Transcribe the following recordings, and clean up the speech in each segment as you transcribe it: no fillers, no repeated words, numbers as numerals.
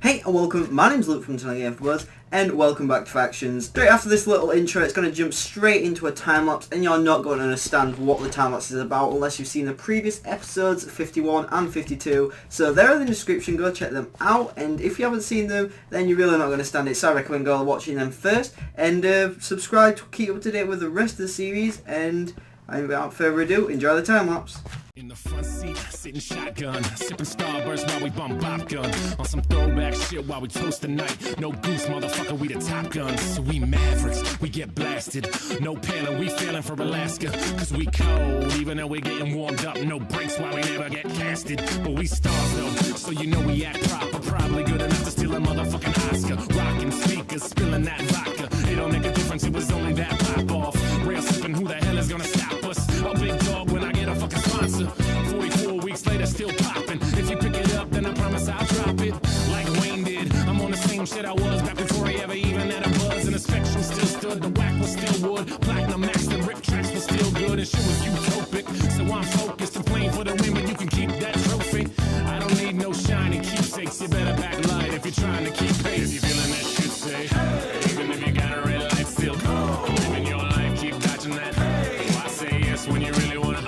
Hey and welcome, my name's Luke from GamingForBuzz and welcome back to Factions. Straight after this little intro it's going to jump straight into a time-lapse and you're not going to understand what the time-lapse is about unless you've seen the previous episodes 51 and 52. So they're in the description, go check them out, and if you haven't seen them then you're really not going to stand it, so I recommend go watching them first and subscribe to keep up to date with the rest of the series, and without further ado, enjoy the time-lapse. In the front seat, sitting shotgun, sipping Starburst while we bump Bop Gun. On some throwback shit while we toast the night. No goose, motherfucker, we the top guns. So we mavericks, we get blasted. No paling, we feeling for Alaska. Cause we cold, even though we getting warmed up. No breaks while we never get casted. But we stars though, so you know we act proper. Probably good enough to steal a motherfucking Oscar. Rocking speakers, spilling that vodka. It don't make a difference, it was only that pop off. Real sipping, who the hell is gonna stop us? A big dog when I get a fucking sponsor. 44 weeks later, still popping. If you pick it up, then I promise I'll drop it. Like Wayne did, I'm on the same shit I was back before he ever even had a buzz. And the spectrum still stood, the whack was still wood. Platinum max, the rip tracks was still good, and shit was utopic. So I'm focused and playing for the win, but you can keep that trophy. I don't need no shiny keepsakes, you better backlight if you're trying to keep pace. If you're feeling that shit, say hey. Even if you got a red light, still go. Living your life, keep dodging that hey. Why say yes when you really wanna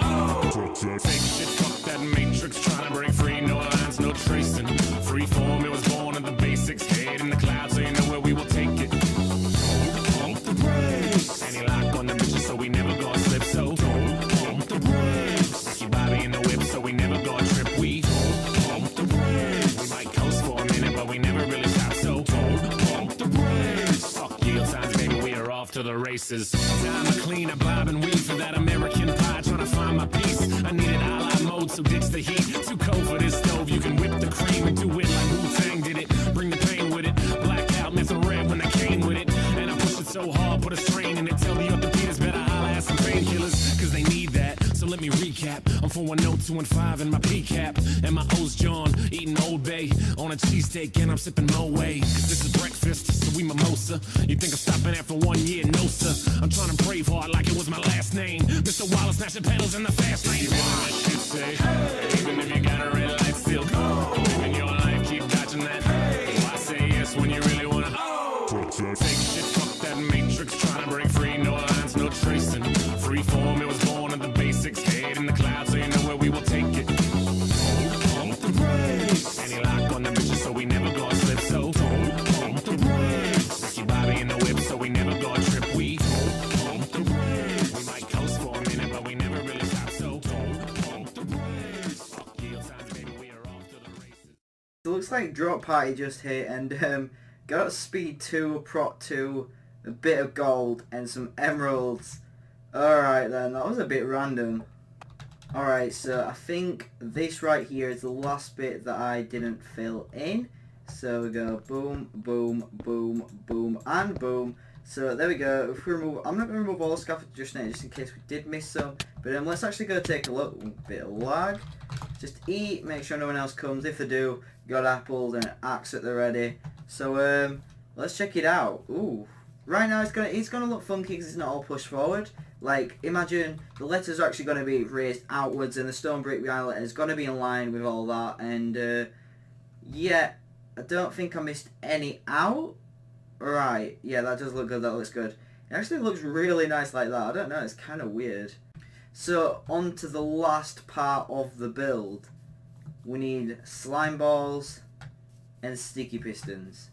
take shit, fuck that matrix, trying to break free, no lines, no tracing. Free form, it was born in the basics. Head in the clouds, so you know where we will take it. Pump the brakes. Any lock on the bitches, so we never gonna slip. So don't pump the brakes. Keep Bobby in the whip, so we never gonna trip. We don't pump the brakes. We might coast for a minute, but we never really stop. So don't pump the brakes. Fuck yield signs, baby, we are off to the races. Time to clean, I bob and weave for that American pie, trying to find my peace. I need it a la mode, so ditch the heat. Too cold for this stove, you can whip the cream and do it like Wu-Tang did it. Bring the pain with it, blackout, myth and red when I came with it. And I push it so hard, put a strain in it. Tell the orthopedics better holla at some painkillers, cause they need that. So let me recap, I'm 410, 215 in my PCAP. And my O's John, eating Old Bay on a cheesesteak, and I'm sipping Moe. Cause this is breakfast, so we mimosa. You think I'm stopping after 1 year? No sir, I'm trying to brave hard like it was my last name. Mr. Wallace smashing pedals in the fast lane. Say, hey. Even if you got a red light, still go. Living your life, keep dodging that hey. Why say yes when you really wanna take shit, fuck that matrix, trying to break free, no lines, no tracing. Free form, it was born in the basics. Head in the clouds, so you know where we will take it. Don't pump the brakes. Any lock on the bitches, so we never gonna slip. So don't pump the brakes. Keep Bobby in the whip, so we never gonna trip. We don't pump the brakes. We might coast for a minute, but we never really stop. So don't pump the brakes. Fuck yield signs, baby, we are off to the races. It looks like Drop Party just hit and got speed 2, a prot 2, a bit of gold and some emeralds. Alright then, that was a bit random. Alright, so I think this right here is the last bit that I didn't fill in. So we go boom, boom, boom, boom, and boom. So there we go. If we remove, I'm not going to remove all the scaffolding just now, just in case we did miss some. But let's actually go take a look. Bit of lag. Just eat, make sure no one else comes. If they do, got apples and an axe at the ready. So let's check it out. Ooh, right now it's gonna look funky because it's not all pushed forward. Like imagine the letters are actually going to be raised outwards, and the stone brick behind the letter is going to be in line with all that. And yeah, I don't think I missed any out. Right, yeah, that does look good, that looks good. It actually looks really nice like that. I don't know, it's kind of weird. So, on to the last part of the build. We need slime balls and sticky pistons.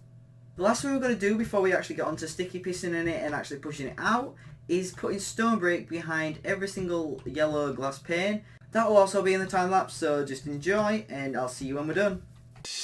The last thing we're going to do before we actually get onto sticky piston in it and actually pushing it out is putting stone brick behind every single yellow glass pane. That will also be in the time lapse, so just enjoy and I'll see you when we're done.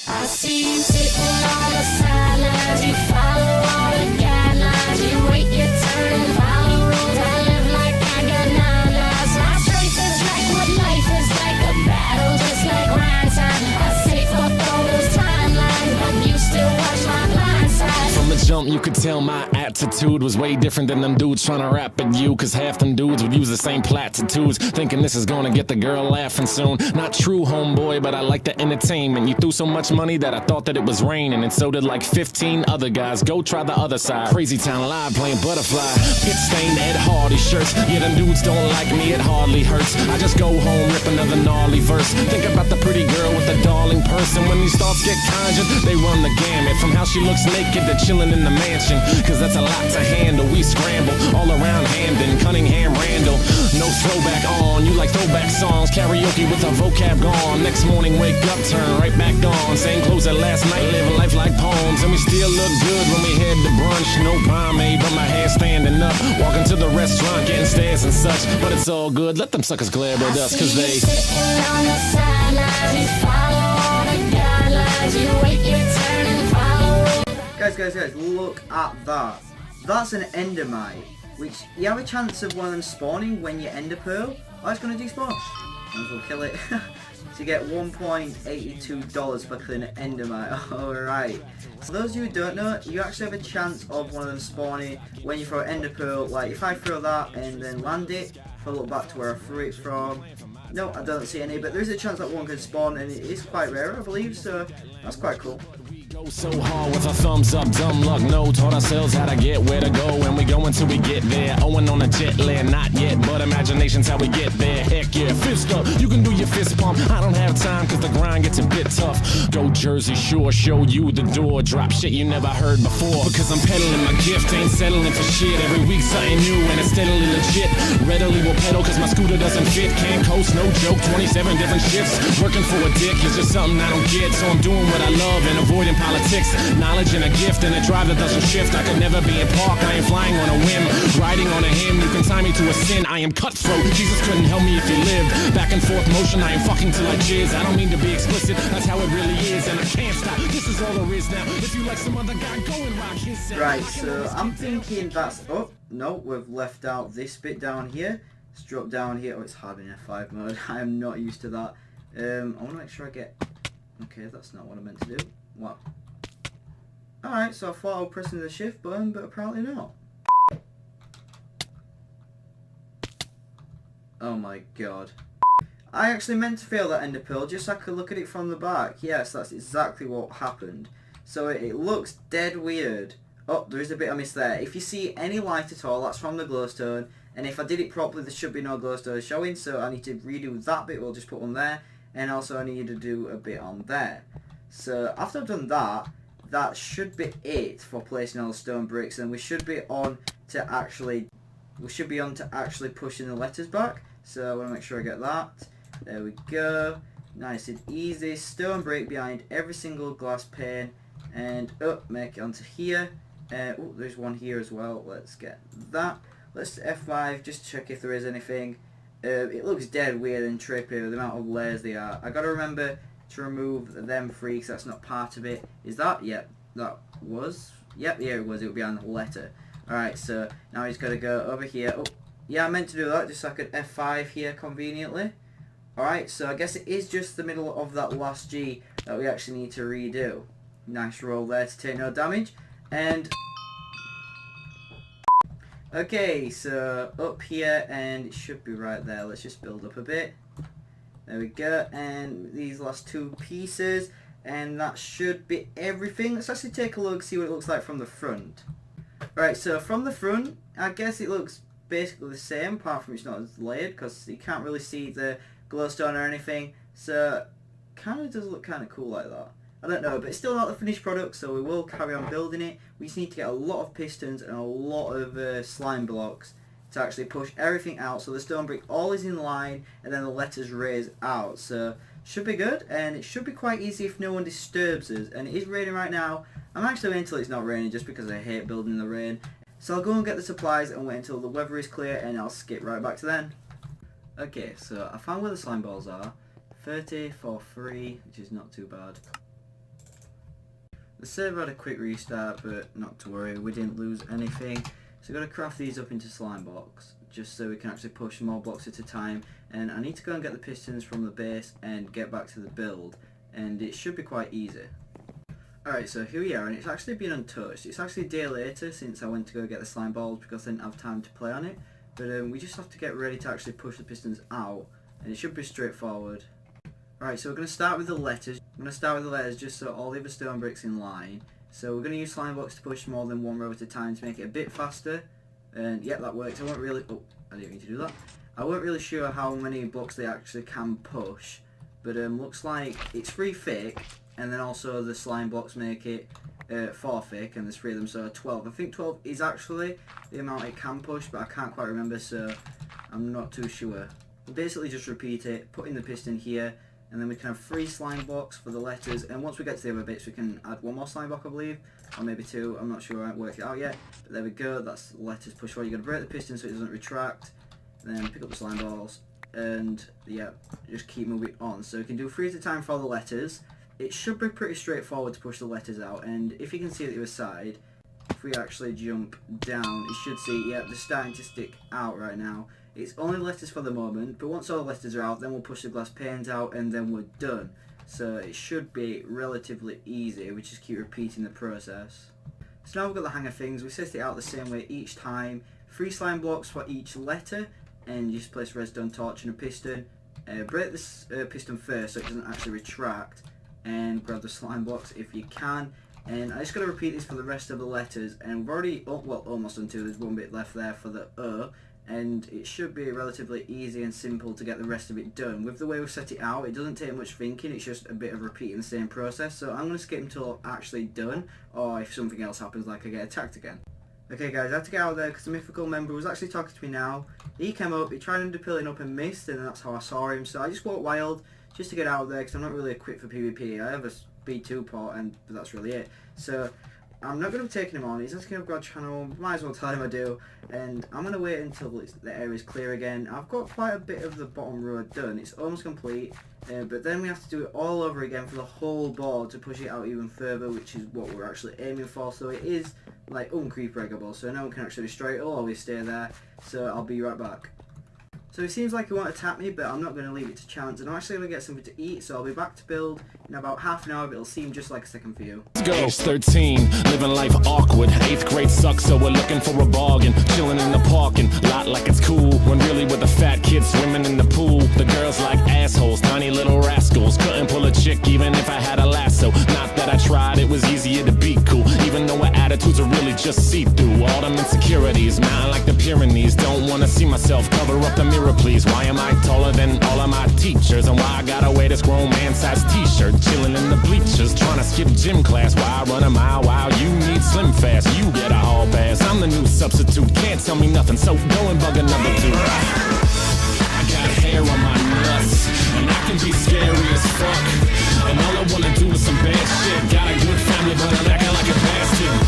I see you sitting on the sidelines. You follow all the guidelines. You wait your turn, follow rules. I live like I got 9 lives. My choice is like what life is like, a battle just like grind time. I say fuck all those timelines, but you still watch my blind side. From the jump something you could tell my attitude was way different than them dudes trying to rap at you. Cause half them dudes would use the same platitudes, thinking this is gonna get the girl laughing soon. Not true, homeboy, but I like the entertainment. You threw so much money that I thought that it was raining, and so did like 15 other guys. Go try the other side. Crazy Town Live playing Butterfly. Pit stained Ed Hardy shirts. Yeah, them dudes don't like me, it hardly hurts. I just go home, rip another gnarly verse. Think about the pretty girl with the darling purse, and when these thoughts get conjured, they run the gamut. From how she looks naked to chilling in the mansion, cause that's a lot to handle. We scramble all around Hamden, Cunningham, Randall. No throwback on, you like throwback songs. Karaoke with a vocab gone. Next morning wake up, turn right back on. Same clothes as last night, living life like poems. And we still look good when we head to brunch. No pomade, but my hair standing up. Walking to the restaurant, getting stares and such. But it's all good, let them suckers glare at us, cause they sitting on the sidelines. You follow all the guidelines. You wait your turn and follow. Guys, look at that. That's an endermite, which you have a chance of one of them spawning when you ender pearl. Oh, it's going to despawn. And we'll kill it. So you get $1.82 for killing an endermite. Alright. So those of you who don't know, you actually have a chance of one of them spawning when you throw ender pearl. Like if I throw that and then land it, if I look back to where I threw it from, no, I don't see any, but there is a chance that one can spawn, and it is quite rare, I believe, so that's quite cool. Go so hard with a thumbs up, dumb luck, no. Taught ourselves how to get where to go, and we go until we get there. Owing on a jet lag, not yet, but imagination's how we get there. Heck yeah, fist up, you can do your fist pump. I don't have time cause the grind gets a bit tough. Go Jersey Shore, show you the door. Drop shit you never heard before, because I'm peddling my gift, ain't settling for shit. Every week something new and it's steadily legit. Readily will pedal cause my scooter doesn't fit. Can't coast, no joke, 27 different shifts. Working for a dick is just something I don't get, so I'm doing what I love and avoiding politics. Knowledge and a gift and a drive that doesn't shift. I could never be in park, I ain't flying on a whim. Riding on a hymn, you can tie me to a sin. I am cutthroat, Jesus couldn't help me if he lived. Back and forth motion, I am fucking till I jizz. I don't mean to be explicit, that's how it really is. And I can't stop, this is all there is now. If you like some other guy, go and rock his sound. Right, so I'm thinking that's... Oh, no, we've left out this bit down here. Let's drop down here. Oh, it's hard in F5 mode. I am not used to that. I want to make sure I get... Okay, that's not what I meant to do. What? Alright, so I thought I was pressing the shift button, but apparently not. Oh my god. I actually meant to fail that ender pearl just so I could look at it from the back. Yes, that's exactly what happened. So it looks dead weird. Oh, there is a bit I missed there. If you see any light at all, that's from the glowstone. And if I did it properly, there should be no glowstone showing, so I need to redo that bit. We'll just put one there. And also I need to do a bit on there. So after I've done that, that should be it for placing all the stone bricks, and we should be on to actually pushing the letters back. So I want to make sure I get that. There we go. Nice and easy. Stone brick behind every single glass pane, and make it onto here. Oh, there's one here as well. Let's get that. Let's F5 just to check if there is anything. It looks dead weird and trippy with the amount of layers they are. I gotta remember to remove them free because that's not part of it. Is that? Yep, that was. Yep, yeah, it was. It would be on the letter. Alright, so now he's got to go over here. Oh, yeah, I meant to do that just so I could F5 here conveniently. Alright, so I guess it is just the middle of that last G that we actually need to redo. Nice roll there to take no damage. And... okay, so up here, and it should be right there. Let's just build up a bit. There we go, and these last two pieces, and that should be everything. Let's actually take a look, see what it looks like from the front. Right, so from the front, I guess it looks basically the same, apart from it's not as layered, because you can't really see the glowstone or anything, so kind of does look kind of cool like that. I don't know, but it's still not the finished product, so we will carry on building it. We just need to get a lot of pistons and a lot of slime blocks to actually push everything out, so the stone brick all is in line, and then the letters raise out. So should be good, and it should be quite easy if no one disturbs us. And it is raining right now. I'm actually waiting until it's not raining just because I hate building in the rain. So I'll go and get the supplies and wait until the weather is clear, and I'll skip right back to then. Okay, so I found where the slime balls are. 30 for free, which is not too bad. The server had a quick restart, but not to worry, we didn't lose anything. So I've got to craft these up into slime blocks, just so we can actually push more blocks at a time. And I need to go and get the pistons from the base and get back to the build, and it should be quite easy. Alright, so here we are, and it's actually been untouched. It's actually a day later since I went to go get the slime balls because I didn't have time to play on it. But we just have to get ready to actually push the pistons out, and it should be straightforward. Alright, so we're going to start with the letters. I'm going to start with the letters just so all the other stone bricks in line. So we're going to use slime blocks to push more than one row at a time to make it a bit faster. And yeah, that worked. I wasn't really... Oh, I didn't mean to do that. I wasn't really sure how many blocks they actually can push. But looks like it's 3 thick. And then also the slime blocks make it 4 thick, and there's 3 of them, so 12. I think 12 is actually the amount it can push, but I can't quite remember, so I'm not too sure. We'll basically just repeat it, put in the piston here, and then we can have 3 slime blocks for the letters, and once we get to the other bits we can add 1 more slime block, I believe, or maybe 2, I'm not sure, I haven't worked it out yet. But there we go, that's the letters push forward. You're going to break the piston so it doesn't retract, then pick up the slime balls, and yeah, just keep moving on. So we can do 3 at a time for all the letters. It should be pretty straightforward to push the letters out, and if you can see at the other side, if we actually jump down, you should see, yeah, they're starting to stick out right now. It's only letters for the moment, but once all the letters are out, then we'll push the glass panes out, and then we're done. So it should be relatively easy, we just keep repeating the process. So now we've got the hang of things, we set it out the same way each time, 3 slime blocks for each letter, and you just place a redstone torch and a piston. Break this piston first so it doesn't actually retract, and grab the slime blocks if you can. And I just got to repeat this for the rest of the letters, and we've already, well, almost done 2, there's 1 bit left there for the and it should be relatively easy and simple to get the rest of it done. With the way we've set it out, it doesn't take much thinking, it's just a bit of repeating the same process, so I'm going to skip until actually done, or if something else happens like I get attacked again. Okay guys, I had to get out there because the mythical member was actually talking to me now. He came up, he tried underpilling up and missed, and that's how I saw him, so I just walked wild just to get out there because I'm not really equipped for PvP. I have a speed 2 port, but that's really it. So I'm not going to be taking him on. He's asking if I've got a channel, might as well tell him I do, and I'm going to wait until the area's clear again. I've got quite a bit of the bottom row done, it's almost complete, but then we have to do it all over again for the whole board to push it out even further, which is what we're actually aiming for. So it is like uncreep-reggable, so no one can actually destroy it, it'll always stay there, so I'll be right back. So it seems like he won't attack me, but I'm not going to leave it to chance, and I'm actually going to get something to eat, so I'll be back to build in about half an hour, but it'll seem just like a second for you. Let's go. Age 13, living life awkward. 8th grade sucks, so we're looking for a bargain. Chilling in the parking lot like it's cool, when really we're the fat kids swimming in the pool. The girls like assholes, tiny little rascals. Couldn't pull a chick even if I had a lasso. Not that I tried, it was easier to be cool, even though our attitudes are really just see-through. All them insecurities, mountain like the Pyrenees. Don't want to see myself, cover up the mirror please. Why am I taller than all of my teachers, and why I gotta wear this grown man size t-shirt? Chilling in the bleachers, trying to skip gym class. Why I run a mile while you need slim fast? You get a hall pass, I'm the new substitute. Can't tell me nothing, so go and bug another dude. I got hair on my nuts, and I can be scary as fuck, and all I wanna do is some bad shit. Got a good family, but I'm acting like a bastard.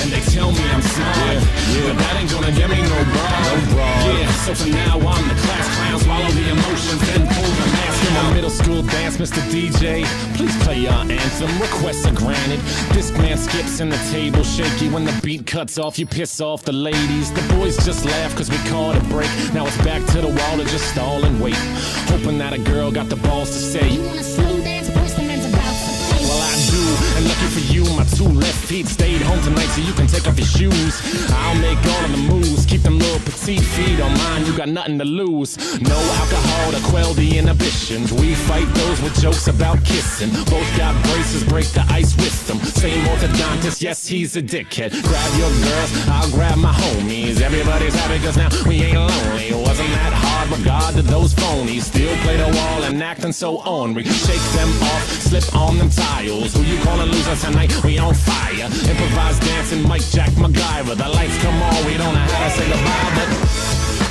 And they tell me I'm smart, but that ain't gonna get me no bra. Yeah, so for now I'm the class clown, swallow the emotions, then pull the mask. In the middle school dance, Mr. DJ, please play your anthem, requests are granted. Disc man skips and the table shaky. When the beat cuts off, you piss off the ladies. The boys just laugh cause we caught a break. Now it's back to the wall to just stall and wait, hoping that a girl got the balls to say, You wanna slow dance, boys, the man's about to play. well I do, and lucky for you, my 2 left feet stayed home tonight so you can take off your shoes. I'll make all of the moves, keep them little petite feet on mine, you got nothing to lose. No alcohol to quell the inhibitions, we fight those with jokes about kissing. Both got braces, break the ice with them. Same orthodontist, yes he's a dickhead. Grab your girls, I'll grab my homies. Everybody's happy cause now we ain't lonely. Wasn't that hard, regard to those phonies. Still play the wall and acting so ornery. Shake them off, slip on them tiles. Who you calling loser tonight? We on fire. Improvise dancing, Mike Jack MacGyver. The lights come on, we don't know how to say goodbye, but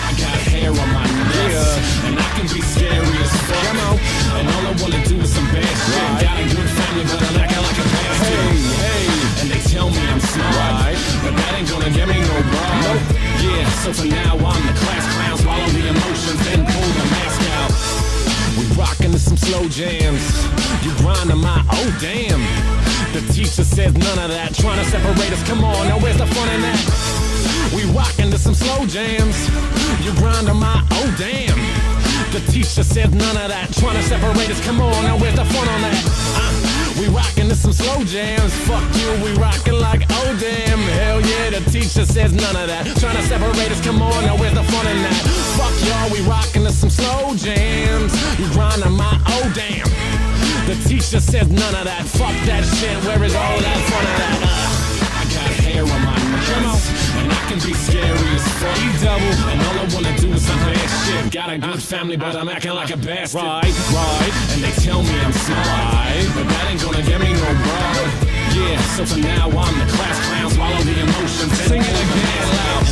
I got hair on my nuts, and I can be scary as fuck. And all I wanna do is some bad shit. Got a good family, but I'm acting like a bastard. Hey, and they tell me I'm smart, but that ain't gonna get me no bra. Yeah, so for now I'm the class clown, swallow the emotions, then pull the mask out. We rockin' to some slow jams, you grindin' my oh damn. The teacher says none of that, trying to separate us, come on, now where's the fun in that? We rockin' to some slow jams, you grindin' my oh damn. The teacher said none of that, trying to separate us, come on, now where's the fun on that? We rockin' to some slow jams. Fuck you, we rockin' like oh damn. Hell yeah, the teacher says none of that. Tryna separate us, come on, now where's the fun in that? Fuck y'all, we rockin' to some slow jams. You grindin' my oh damn. The teacher says none of that. Fuck that shit, where is all that fun of that? I got hair on my nuts, and I can be scary as fuck. E-double, and all I wanna do is some bad shit. Got a good family, but I'm acting like a bastard. Right, and they tell me I'm smart, but that ain't gonna get me no broad. Yeah, so for now I'm the class clown, swallow the emotions, sing it again loud.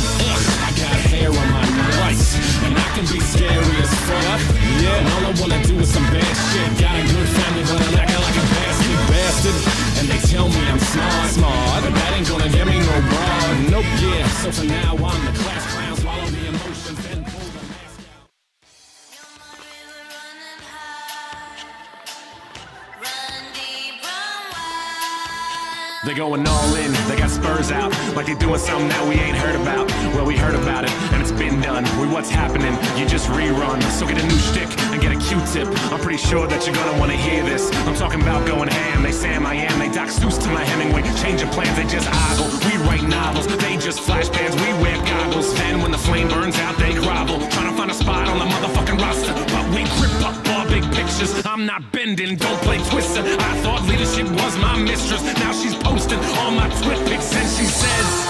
I got hair on my nuts, and I can be scary as fuck. Yeah, and all I wanna do is some bad shit. Got a good family, but I'm acting like a bastard. And they tell me I'm smart, but that ain't gonna get me no broad. Nope, yeah, so for now I'm the class clown, swallow the emotions, then pull the mask out. They going all in, they got spurs out, like they doing something that we ain't heard about. Well, we heard about it, and it's been done. We what's happening, you just rerun. So get a new shtick and get a Q-tip. I'm pretty sure that you're gonna wanna hear this. I'm talking about going ham, they Sam I am, they Doc Seuss to my Hemingway. Change of plans, they just ogle. We write novels, they just flash pans, we wear goggles. Then when the flame burns out, they grovel. Trying to find a spot on the motherfucking roster, but we grip up all big pictures. I'm not bending, don't play Twister. I thought leadership was my mistress. Now she's posting all my twit pics and she says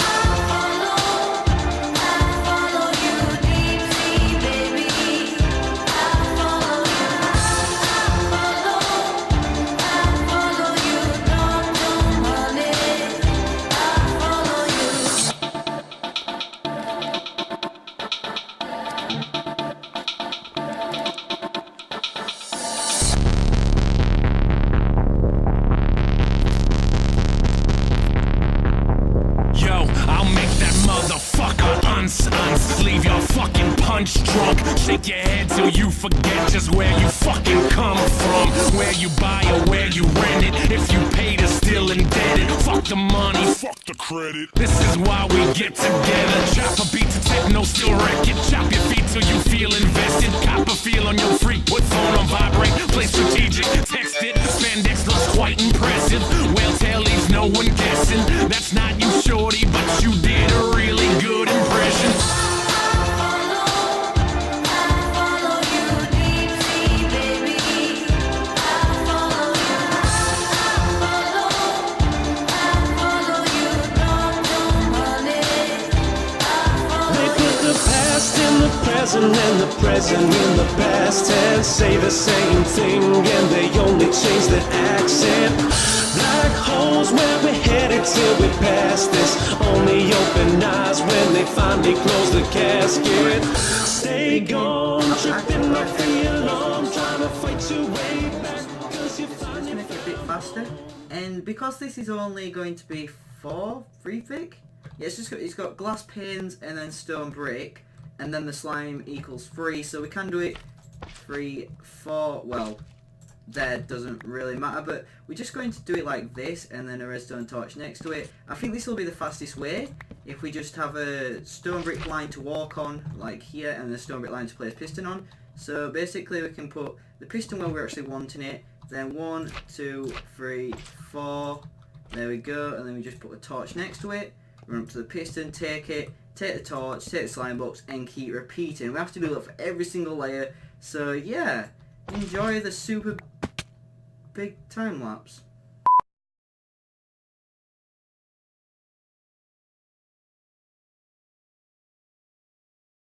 leave your fucking punch drunk. Shake your head till you forget just where you fucking come from. Where you buy or where you rent it. If you paid or still indebted. Fuck the money, fuck the credit. This is why we get together. Chop a beat to techno, still wreck it. Chop your feet till you feel invested. Cop a feel on your freak, put phone on vibrate. Play strategic, text it. Spandex looks quite impressive. Well, tail leaves no one guessing. That's not you, shorty, but you did a really good impression. And the present in the past tense say the same thing and they only change the accent. Black holes where we're headed till we pass this. Only open eyes when they finally close the casket. Stay gone, tripping off the alarm, trying to fight your way back. Cause you find Just make it a bit faster. And because this is only going to be 3 thick, yeah, it's got glass panes and then stone brick. And then the slime equals 3, so we can do it 3, 4, well, that doesn't really matter, but we're just going to do it like this, and then a redstone torch next to it. I think this will be the fastest way, if we just have a stone brick line to walk on, like here, and a stone brick line to place piston on. So basically we can put the piston where we're actually wanting it, then 1, 2, 3, 4, there we go, and then we just put a torch next to it, run up to the piston, take it, take the torch, take the slime box, and keep repeating. We have to do that for every single layer. So yeah, enjoy the super big time lapse.